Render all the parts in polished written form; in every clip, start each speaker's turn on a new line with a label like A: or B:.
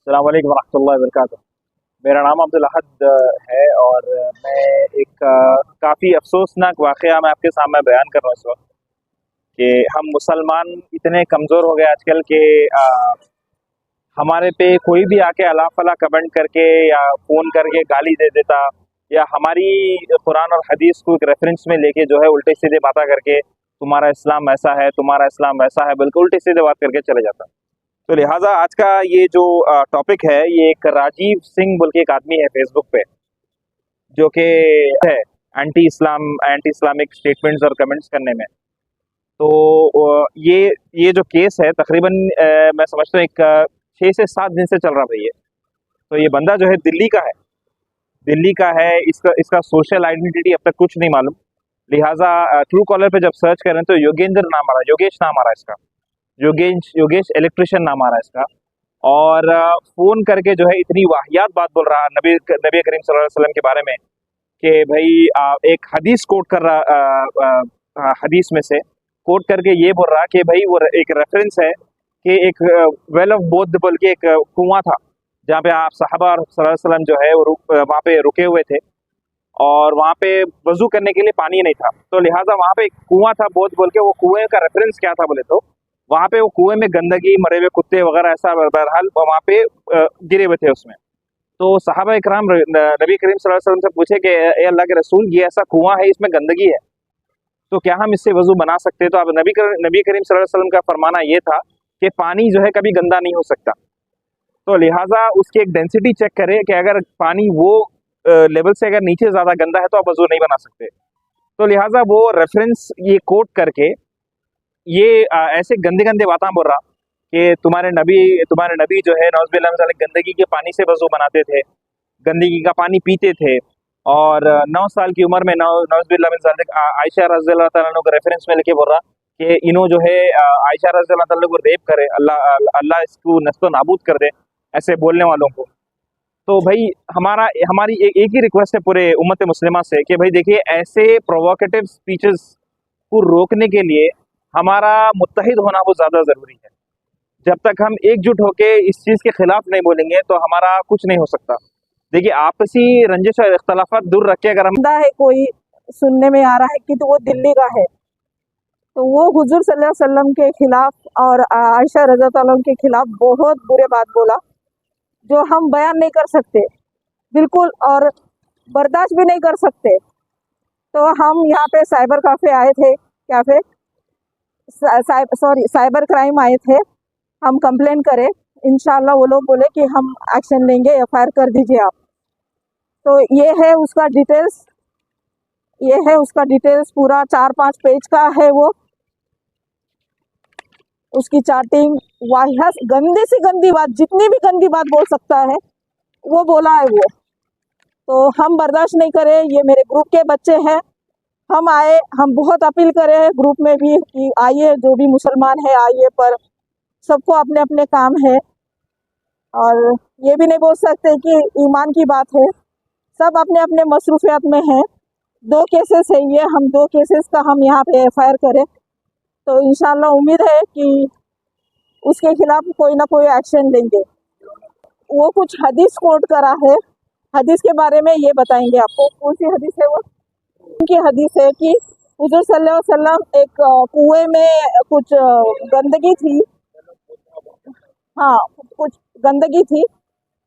A: अस्सलाम वालेकुम वरहमतुल्लाहि वबरकातुहू। मेरा नाम अब्दुल अहद है और मैं एक काफ़ी अफ़सोसनाक वाक़या मैं आपके सामने बयान कर रहा हूँ इस वक़्त कि हम मुसलमान इतने कमज़ोर हो गए आजकल कि हमारे पे कोई भी आके अला फ़ला कमेंट करके या फ़ोन करके गाली दे देता या हमारी कुरान और हदीस को एक रेफ़रेंस में लेके जो है उल्टे-सीधे बातें करके तुम्हारा इस्लाम ऐसा है, तुम्हारा इस्लाम वैसा है, बिल्कुल उल्टे-सीधे बात करके चले जाता। तो लिहाजा आज का ये जो टॉपिक है, ये एक राजीव सिंह बोल के एक आदमी है फेसबुक पे, जो कि है एंटी इस्लामिक स्टेटमेंट्स और कमेंट्स करने में। तो ये जो केस है तकरीबन मैं समझता हूँ एक 6 से 7 दिन से चल रहा था ये। तो ये बंदा जो है दिल्ली का है, इसका इसका सोशल आइडेंटिटी अब तक कुछ नहीं मालूम। लिहाजा ट्रू कॉलर पे जब सर्च करें तो योगेश नाम आ रहा है इसका। योगेश इलेक्ट्रिशियन नाम आ रहा है इसका। और फ़ोन करके जो है इतनी वाहियात बात बोल रहा है नबी करीम सल्लल्लाहु अलैहि वसल्लम के बारे में कि भाई एक हदीस कोट कर रहा, हदीस में से कोट करके ये बोल रहा कि भाई वो एक रेफरेंस है कि एक वेल ऑफ बोध बोल के एक कुआं था जहाँ पे आप सहाबा और सल्लल्लाहु अलैहि वसल्लम जो है वो वहाँ पे रुके हुए थे और वहाँ पे वजू करने के लिए पानी नहीं था, तो लिहाजा वहाँ पे एक कुआं था बोध बोल के। वो कुएं का रेफरेंस क्या था बोले तो वहाँ पे वो कुएं में गंदगी, मरे हुए कुत्ते वगैरह ऐसा बहरहाल वहाँ पे गिरे हुए थे उसमें। तो सहाबा इकराम नबी करीम सल्लल्लाहु अलैहि वसल्लम से पूछे कि ए अल्लाह के रसूल, ये ऐसा कुआं है, इसमें गंदगी है, तो क्या हम इससे वजू बना सकते हैं? तो अब नबी करीम सल्लल्लाहु अलैहि वसल्लम का फरमाना ये था कि पानी जो है कभी गंदा नहीं हो सकता, तो लिहाजा उसकी एक डेंसिटी चेक करें कि अगर पानी वो लेवल से अगर नीचे ज़्यादा गंदा है तो आप वजू नहीं बना सकते। तो लिहाजा वो रेफरेंस ये कोट करके ये ऐसे गंदे गंदे बातें बोल रहा कि तुम्हारे नबी जो है नौज़ुबिल्लाह मिन ज़ालिक गंदगी के पानी से वजू बनाते थे, गंदगी का पानी पीते थे। और 9 साल की उम्र में नौज़ुबिल्लाह मिन ज़ालिक आयशा रज़ियल्लाहु तआला अन्हा को रेफरेंस में लेके बोल रहा कि इन्हों जो है आयशा रज़ियल्लाहु तआला को रेप करे, अल्लाह इसको नस्तो नाबूद कर दे, ऐसे बोलने वालों को। तो भाई हमारी एक ही रिक्वेस्ट है पूरे उम्मत मुस्लिमा से कि भाई देखिए, ऐसे प्रोवोकेटिव स्पीचेस को रोकने के लिए हमारा मुत्तहिद होना वो ज़्यादा ज़रूरी है। जब तक हम एकजुट होके इस चीज़ के खिलाफ नहीं बोलेंगे तो हमारा कुछ नहीं हो सकता। देखिए, आपसी रंजिश और इख्तलाफात दूर रख के अगर हम
B: है, कोई सुनने में आ रहा है कि तो वो दिल्ली का है, तो वो हुजूर सल्लल्लाहु अलैहि वसल्लम के खिलाफ और आयशा रज़ा तआला के खिलाफ बहुत बुरे बात बोला, जो हम बयान नहीं कर सकते बिल्कुल, और बर्दाश्त भी नहीं कर सकते। तो हम यहाँ पे साइबर कैफे आए थे, साइबर क्राइम आए थे, हम कंप्लेन करें। इंशाल्लाह वो लोग बोले कि हम एक्शन लेंगे, एफआईआर कर दीजिए आप। तो ये है उसका डिटेल्स पूरा 4-5 पेज का है। वो उसकी चार्टिंग, वाहियात, गंदी से गंदी बात, जितनी भी गंदी बात बोल सकता है वो बोला है वो। तो हम बर्दाश्त नहीं करें। ये मेरे ग्रुप के बच्चे हैं, हम बहुत अपील करें ग्रुप में भी कि आइए, जो भी मुसलमान है आइए, पर सबको अपने अपने काम है और ये भी नहीं बोल सकते कि ईमान की बात है, सब अपने अपने मसरूफियात में हैं। 2 केसेस है ये, हम 2 केसेस का हम यहाँ पे एफआईआर करें, तो इंशाल्लाह उम्मीद है कि उसके खिलाफ कोई ना कोई एक्शन लेंगे। वो कुछ हदीस कोट करा है, हदीस के बारे में ये बताएंगे आपको। कौन सी हदीस है वो? उनकी हदीस है कि हुजूर सल्लल्लाहु अलैहि वसल्लम एक कुएं में कुछ गंदगी थी, हाँ कुछ गंदगी थी,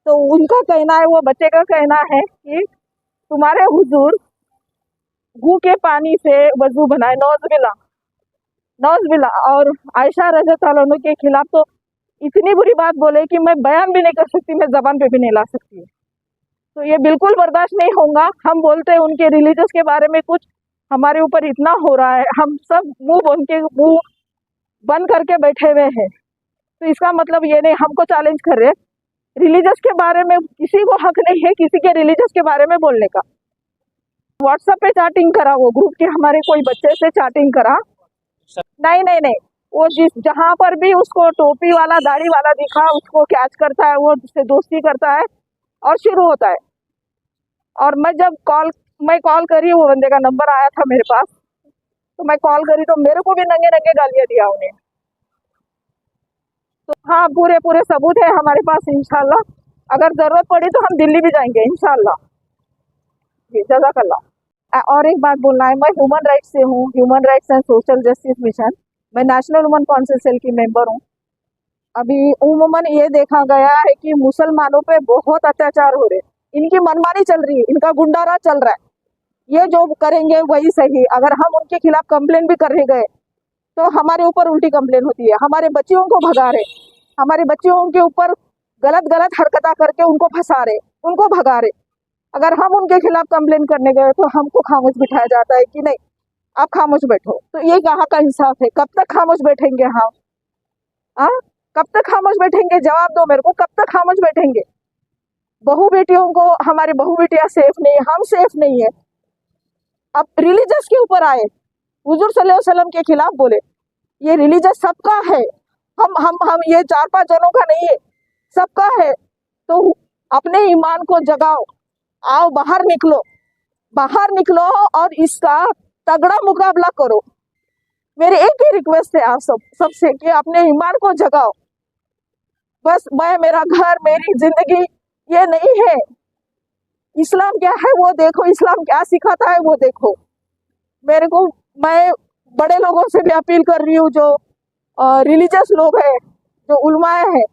B: तो उनका कहना है, वो बच्चे का कहना है कि तुम्हारे हुजूर गू के पानी से वजू बनाए, नौज़ुबिल्लाह। और आयशा रज़ियल्लाहु अन्हा के खिलाफ तो इतनी बुरी बात बोले कि मैं बयान भी नहीं कर सकती, मैं जबान पे भी नहीं ला सकती। तो ये बिल्कुल बर्दाश्त नहीं होगा। हम बोलते हैं उनके रिलीजियस के बारे में कुछ, हमारे ऊपर इतना हो रहा है, हम सब मुंह बंद करके बैठे हुए हैं। तो इसका मतलब ये नहीं हमको चैलेंज कर रहे। रिलीजियस के बारे में किसी को हक नहीं है किसी के रिलीजियस के बारे में बोलने का। व्हाट्सएप पे चैटिंग करा, वो ग्रुप के हमारे कोई बच्चे से चैटिंग करा। नहीं, वो जहाँ पर भी उसको टोपी वाला दाढ़ी वाला दिखा, उसको कैच करता है, वो उससे दोस्ती करता है और शुरू होता है। और मैं कॉल करी, वो बंदे का नंबर आया था मेरे पास, तो मैं कॉल करी तो मेरे को भी नंगे नंगे गालियाँ दिया उन्हें। तो हाँ, पूरे पूरे सबूत है हमारे पास इंशाल्लाह। अगर जरूरत पड़ी तो हम दिल्ली भी जाएंगे इंशाल्लाह। जी, जज़ाकल्लाह। और एक बात बोलना है, मैं ह्यूमन राइट्स से हूँ, human rights and social justice mission. मैं नेशनल वुमेन काउंसिल सेल की मेंबर हूँ। अभी उमूमन ये देखा गया है कि मुसलमानों पे बहुत अत्याचार हो रहे, इनकी मनमानी चल रही है, इनका गुंडाराज चल रहा है। ये जो करेंगे वही सही। अगर हम उनके खिलाफ कंप्लेन भी करने गए तो हमारे ऊपर उल्टी कंप्लेन होती है, हमारे बच्चियों को भगा रहे, हमारे बच्चियों के ऊपर गलत गलत हरकता करके उनको फंसा रहे, उनको भगा रहे। अगर हम उनके खिलाफ कंप्लेन करने गए तो हमको खामोश बिठाया जाता है कि नहीं, आप खामोश बैठो। तो ये कहाँ का इंसाफ है? कब तक खामोश बैठेंगे हम? हाँ, कब तक खामोश बैठेंगे? जवाब दो मेरे को, कब तक खामोश बैठेंगे? बहू बेटियों को, हमारी बहू बेटियां सेफ नहीं है, हम सेफ नहीं है। अब रिलीजियस के ऊपर आए, हुजूर सल्लल्लाहु अलैहि वसल्लम के खिलाफ बोले। ये रिलीजियस सबका है, हम ये 4-5 जनों का नहीं है, सबका है। तो अपने ईमान को जगाओ, आओ बाहर निकलो और इसका तगड़ा मुकाबला करो। मेरी एक ही रिक्वेस्ट है आप सबसे कि अपने ईमान को जगाओ। बस मेरा घर, मेरी जिंदगी ये नहीं है। इस्लाम क्या है वो देखो, इस्लाम क्या सिखाता है वो देखो। मैं बड़े लोगों से भी अपील कर रही हूँ, जो रिलीजियस लोग हैं, जो उलमाए हैं,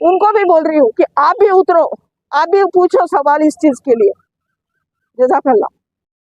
B: उनको भी बोल रही हूँ कि आप भी उतरो, आप भी पूछो सवाल इस चीज के लिए। जज़ाकल्लाह।